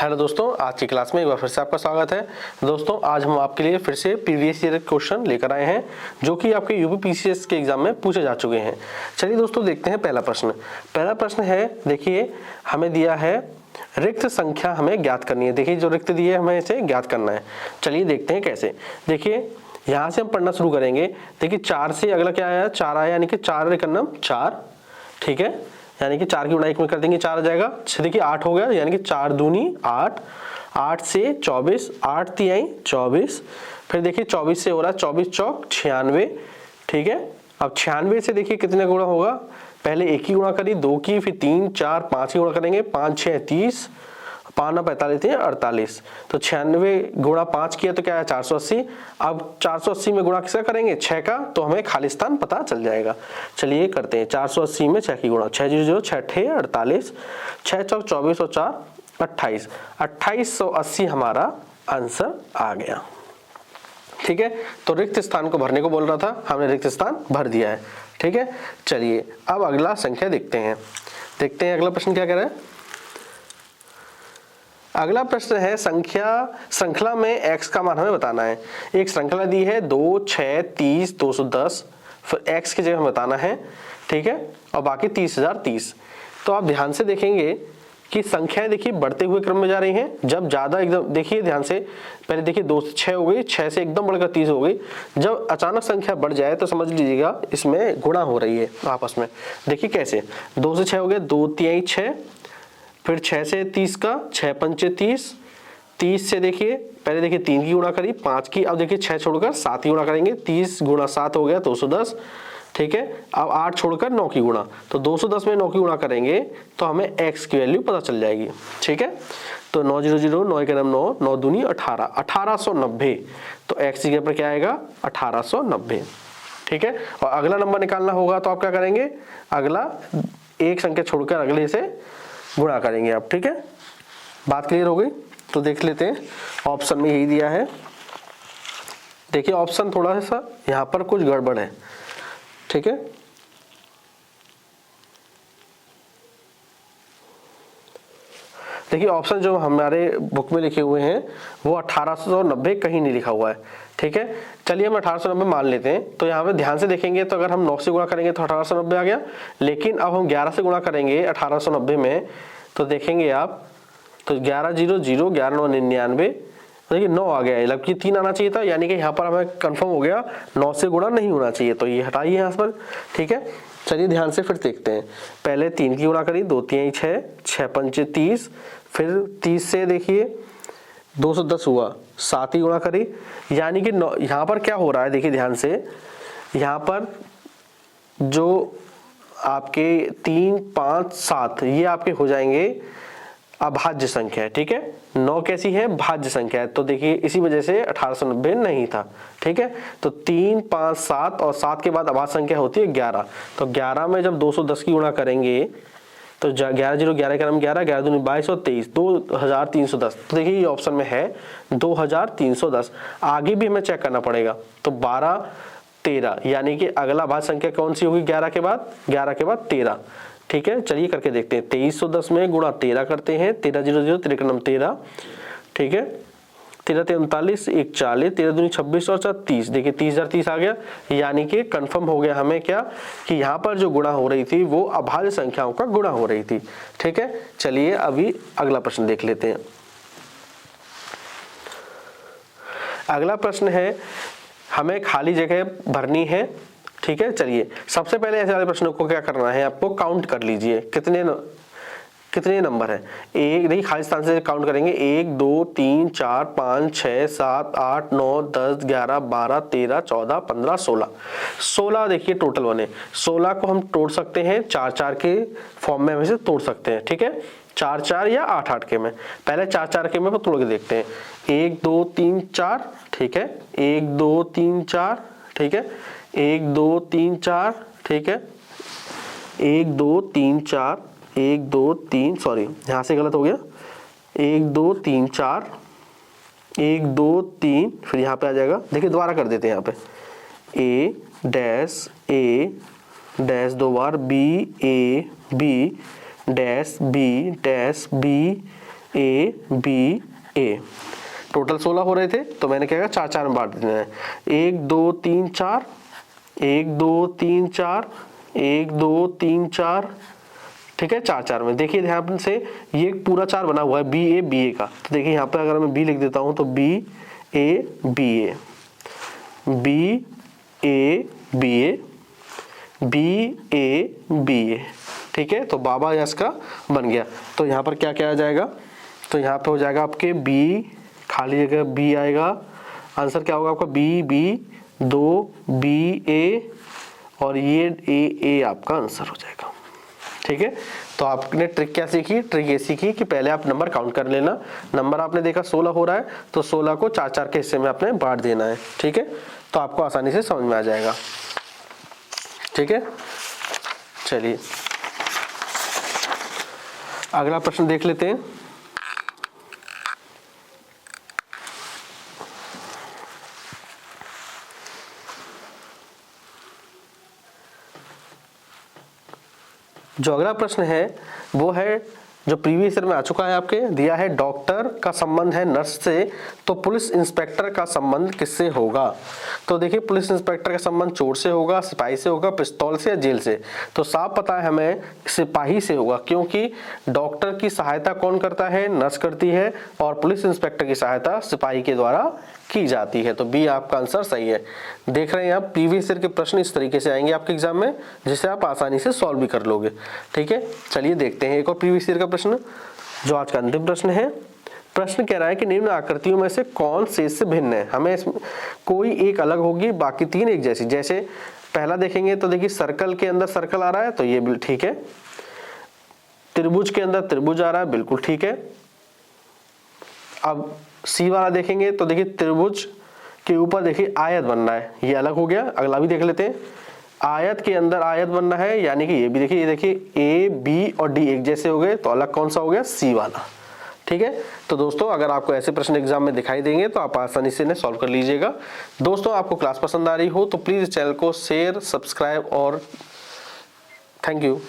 Hello दोस्तों, आज की क्लास में एक बार फिर से आपका स्वागत है। दोस्तों, आज हम आपके लिए फिर से प्रीवियस ईयर क्वेश्चन लेकर आए हैं जो कि आपके यूपी पीसीएस के एग्जाम में पूछे जा चुके हैं। चलिए दोस्तों, देखते हैं पहला प्रश्न। पहला प्रश्न है, देखिए हमें दिया है रिक्त संख्या हमें ज्ञात करनी है। देखिए जो रिक्त दी है हमें इसे ज्ञात करना है। चलिए देखते हैं कैसे। देखिए यहाँ से हम पढ़ना शुरू करेंगे। देखिए 4 से अगला क्या आया, 4 आया, यानी कि 4 एकम 4, ठीक है, यानी कि 4 की गुणा 1 में कर देंगे 4 आ जाएगा। देखिए 8 हो गया, यानी कि 4 दूनी 8, 8 से 24, 8 तिहाई 24, फिर देखिए 24 से हो रहा है 24 चौक 96, ठीक है। अब 96 से देखिए कितने गुणा होगा, पहले 1 की गुणा करी, 2 की, फिर 3, 4, 5 की गुणा करेंगे, 5 6 30, 5 9 45 48, तो 96 गुणा 5 किया तो क्या है 480। अब 480 में गुणा किसका करेंगे, 6 का, तो हमें खाली स्थान पता चल जाएगा। चलिए करते हैं, 480 में 6 की गुणा, 6 0 6 6 48, 6 चौक 24 और 4 28, 2880 हमारा आंसर आ गया, ठीक है। तो रिक्त स्थान को भरने को बोल रहा था, हमने रिक्त स्थान भर दिया है, ठीक है। चलिए अब अगला संख्या देखते हैं अगला प्रश्न क्या कह रहा है। अगला प्रश्न है श्रृंखला में x का मान हमें बताना है। एक श्रृंखला दी है 2 6 30 210, फिर x की जगह हमें बताना है, ठीक है, और बाकी 30,030। तो आप ध्यान से देखेंगे कि संख्याएं देखिए बढ़ते हुए क्रम में जा रही हैं। जब ज्यादा एकदम देखिए ध्यान से, पहले देखिए 2 से 6 हो गई, 6 से एकदम बढ़कर 30 हो गई। जब अचानक संख्या बढ़ जाए तो समझ लीजिएगा इसमें गुणा हो रही है आपस में। देखिए कैसे, 2 से 6 हो गए, 2 तिहाई 6, फिर 6 से 30 का 6 पंचे 30, 30 से देखिए पहले देखिए 3 की गुणा करी, 5 की, अब देखिए 6 छोड़कर 7 की गुणा करेंगे, 30 गुणा 7 हो गया 210, ठीक है। अब 8 छोड़कर 9 की गुणा, तो 210 में 9 की गुणा करेंगे तो हमें x की वैल्यू पता चल जाएगी, ठीक है। तो 9 0 0 9 एकम 9, 9 दूनी 18, 1890, तो x की जगह पर क्या आएगा 1890, ठीक है। और अगला नंबर निकालना होगा तो आप क्या करेंगे, अगला एक संख्या छोड़कर अगले से गुणा करेंगे आप, ठीक है। बात क्लियर हो गई। तो देख लेते हैं, ऑप्शन में यही दिया है। देखिए ऑप्शन थोड़ा सा यहाँ पर कुछ गड़बड़ है, ठीक है। देखिए ऑप्शन जो हमारे बुक में लिखे हुए हैं वो 1890 कहीं नहीं लिखा हुआ है, ठीक है। चलिए हम 1890 मान लेते हैं। तो यहाँ पे ध्यान से देखेंगे तो अगर हम 9 से गुणा करेंगे तो 1890 आ गया, लेकिन अब हम 11 से गुणा करेंगे 1890 में, तो देखेंगे आप, तो 11 0 0 11 9 99, देखिए 9 आ गया, जबकि 3 आना चाहिए था, यानी कि यहाँ पर हमें कंफर्म हो गया 9 से गुणा नहीं होना चाहिए, तो ये हटाइए यहाँ पर, ठीक है। चलिए ध्यान से फिर देखते हैं, पहले 3 की गुणा करी, 2 तिहाई 6, 6 पंचे 30, फिर 30 से देखिए 210 हुआ, 7 की गुणा करी, यानी कि यहाँ पर क्या हो रहा है, देखिए ध्यान से, यहाँ पर जो आपके 3 5 7 ये आपके हो जाएंगे अभाज्य संख्या है, ठीक है। 9 कैसी है, भाज्य संख्या है, तो देखिए इसी वजह से 1890 नहीं था, ठीक है। तो 3 5 7 और 7 के बाद अभाज्य संख्या होती है 11, तो 11 में जब 210 की गुणा करेंगे तो 11 0 11 का नाम 11, 11 दूनी 22 और 23, 2310। तो देखिए ये ऑप्शन में है 2310। आगे भी हमें चेक करना पड़ेगा, तो 12 13, यानी कि अगला भाज्य संख्या कौन सी होगी 11 के बाद 13, ठीक है। चलिए करके देखते हैं, 2310 में गुणा 13 करते हैं, 13 0 0 13 का नाम 13, ठीक है, 13 39 1 40, 13 दूनी 26 और 4 30, देखिए 30,030 आ गया, यानी कि कंफर्म हो गया हमें क्या, कि यहाँ पर जो गुणा हो रही थी वो अभाज्य संख्याओं का गुणा हो रही थी, ठीक है। चलिए अभी अगला प्रश्न देख लेते हैं। अगला प्रश्न है, हमें खाली जगह भरनी है, ठीक है। चलिए सबसे पहले ऐसे वाले प्रश्नों को क्या करना है, आपको काउंट कर लीजिए कितने नंबर है। एक नहीं, खाली स्थान से काउंट करेंगे, 1 2 3 4 5 6 7 8 9 10 11 12 13 14 15 16 देखिए टोटल बने। 16 को हम तोड़ सकते हैं 4 4 के फॉर्म में हमें तोड़ सकते हैं, ठीक है, 4 4 या 8 8 के में। पहले 4 4 के में तोड़ के देखते हैं, 1 2 3 4, ठीक है, 1 2 3 4, ठीक है, 1 2 3 4, ठीक है, 1 2 3 4, 1 2 3, सॉरी यहाँ से गलत हो गया, 1 2 3 4, 1 2 3, फिर यहाँ पे आ जाएगा, देखिए दोबारा कर देते हैं यहाँ पे, ए डैश 2 बार, B A B dash B A B A. Total 16 हो रहे थे तो मैंने क्या कहा 4-4 में बांट देना है। 1 2 3 4, 1 2 3 4, 1 2 3 4, ठीक है 4-4 में। देखिए ध्यान से ये पूरा 4 बना हुआ है बी ए का, तो देखिए यहाँ पे अगर मैं बी लिख देता हूँ तो B A B A, B A B A, B A B A, ठीक है। तो बाबा यस का बन गया। तो यहाँ पर क्या क्या आ जाएगा, तो यहाँ पे हो जाएगा आपके बी, खाली जगह बी आएगा, आंसर क्या होगा आपका बी बी 2 बी ए, और ये ए आपका आंसर हो जाएगा, ठीक है। तो आपने ट्रिक क्या सीखी, ट्रिक ये सीखी कि पहले आप नंबर काउंट कर लेना। नंबर आपने देखा 16 हो रहा है तो 16 को 4-4 के हिस्से में आपने बांट देना है, ठीक है। तो आपको आसानी से समझ में आ जाएगा, ठीक है। चलिए अगला प्रश्न देख लेते हैं। जो अगला प्रश्न है वो है जो प्रीवियस ईयर में आ चुका है, आपके दिया है डॉक्टर का संबंध है नर्स से, तो पुलिस इंस्पेक्टर का संबंध किससे होगा। तो देखिए पुलिस इंस्पेक्टर का संबंध चोर से होगा, सिपाही से होगा, पिस्तौल से या जेल से। तो साफ पता है हमें सिपाही से होगा, क्योंकि डॉक्टर की सहायता कौन करता है, नर्स करती है, और पुलिस इंस्पेक्टर की सहायता सिपाही के द्वारा की जाती है। तो बी आपका आंसर सही है। देख रहे हैं आप प्रीवियस ईयर के प्रश्न इस तरीके से आएंगे आपके एग्जाम में, जिसे आप आसानी से सॉल्व भी कर लोगे, ठीक है। चलिए देखते हैं एक और प्रीवियस ईयर का प्रश्न, जो आज का अंतिम प्रश्न है। प्रश्न कह रहा है कि निम्न आकृतियों में से कौन शेष से भिन्न है। हमें इसमें कोई एक अलग होगी, बाकी 3 एक जैसी। जैसे पहला देखेंगे तो देखिए सर्कल के अंदर सर्कल आ रहा है, तो ये भी ठीक है। त्रिभुज के अंदर त्रिभुज आ रहा है, बिल्कुल ठीक है। अब सी वाला देखेंगे तो देखिए त्रिभुज के ऊपर देखिए आयत बन रहा है, ये अलग हो गया। अगला भी देख लेते हैं, आयत के अंदर आयत बनना है, यानी कि ये भी देखिए, ये देखिए ए बी और डी एक जैसे हो गए, तो अलग कौन सा हो गया, सी वाला, ठीक है। तो दोस्तों अगर आपको ऐसे प्रश्न एग्जाम में दिखाई देंगे तो आप आसानी से इन्हें सॉल्व कर लीजिएगा। दोस्तों आपको क्लास पसंद आ रही हो तो प्लीज चैनल को शेयर, सब्सक्राइब और थैंक यू।